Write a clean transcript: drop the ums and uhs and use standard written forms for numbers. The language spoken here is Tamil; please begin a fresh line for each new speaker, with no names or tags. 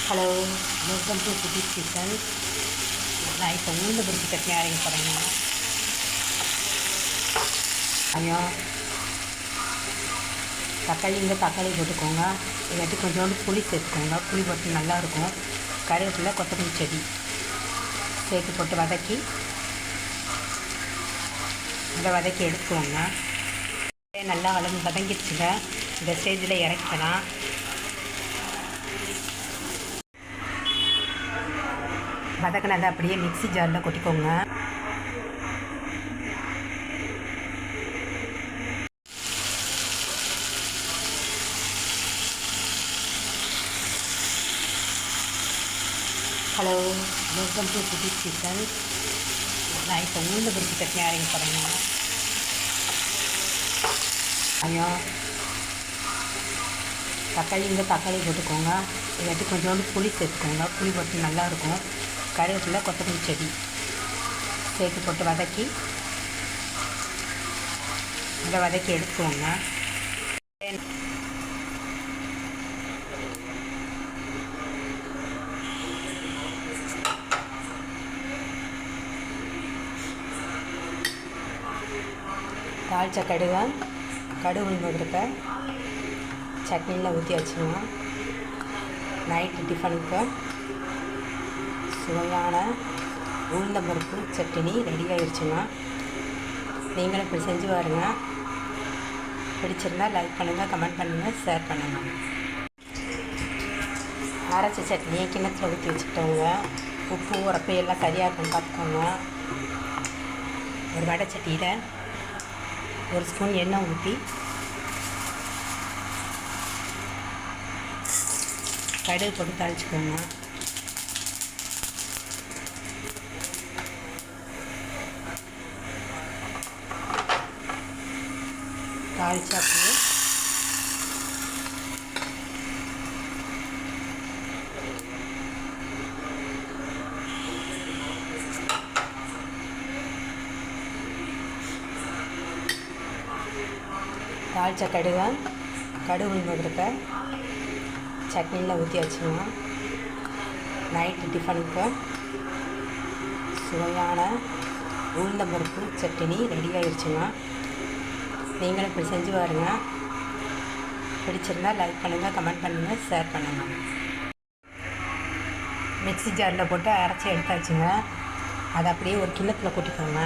Hello, welcome to Sudheesh kitchen. நான் இப்போ உளுந்து பருப்பு சட்னி அரைக்க போகிறேங்க. ஐயோ, தக்காளி போட்டுக்கோங்க. இல்லாட்டி கொஞ்சோண்டு புளி சேர்த்துக்கோங்க. புளி போட்டு நல்லாயிருக்கும். கருவேப்பிலை, கொத்தமல்லி செடி சேர்த்து போட்டு வதக்கி எடுத்துக்கோங்க. நல்லா வதங்கிடுச்சுங்க. இந்த ஸ்டேஜில் இறக்கலாம். வதக்கினதை அப்படியே மிக்ஸி ஜாரில் கொட்டிக்கோங்க. Hello, welcome to Sudheesh kitchen. நான் இப்போ உளுந்து பருப்பு சட்னி அரைக்க போகிறேங்க. ஐயோ, தக்காளி போட்டுக்கோங்க. இல்லாட்டி கொஞ்சோண்டு புளி சேர்த்துக்கோங்க. புளி போட்டு நல்லாயிருக்கும். கருவேப்பிலை, கொத்தமல்லி செடி சேர்த்து போட்டு வதக்கி எடுத்துக்கோங்க. தாளித்த கடுகு உளுந்து சட்னியில் ஊற்றி வச்சுங்க. நைட்டு டிஃபனுக்கு சுவையான உளுந்தம்பருப்பு சட்னி ரெடி ஆகிடுச்சுங்க. நீங்களும் இப்படி செஞ்சு பாருங்க. பிடிச்சிருந்தால் லைக் பண்ணுங்கள், கமெண்ட் பண்ணுங்கள், ஷேர் பண்ணுங்கள். அரைச்ச சட்னியை கிணத்துல ஊற்றி வச்சுக்கிட்டோங்க. உப்பு உரப்பு எல்லாம் சரியாக இருக்குன்னு பார்த்துக்கோங்க. ஒரு வடை சட்டியில் 1 ஸ்பூன் எண்ணெய் ஊற்றி கடுகு போட்டு தாளிச்சுக்கோங்க. தாளிச்சாப்பு தாளித்த கடுகு உளுந்து சட்னியில் ஊற்றி வச்சுங்க. நைட்டு டிஃபனுக்கு சுவையான உளுந்தம்பருப்பு சட்னி ரெடி ஆகிடுச்சுங்க. நீங்களும் இப்படி செஞ்சு பாருங்க. பிடிச்சிருந்தால் லைக் பண்ணுங்கள், கமெண்ட் பண்ணுங்கள், ஷேர் பண்ணுங்கள். மிக்ஸி ஜாரில் போட்டு அரைச்சி எடுத்தாச்சுங்க. அதை அப்படியே ஒரு கிண்ணத்தில் கொட்டிக்கோங்க.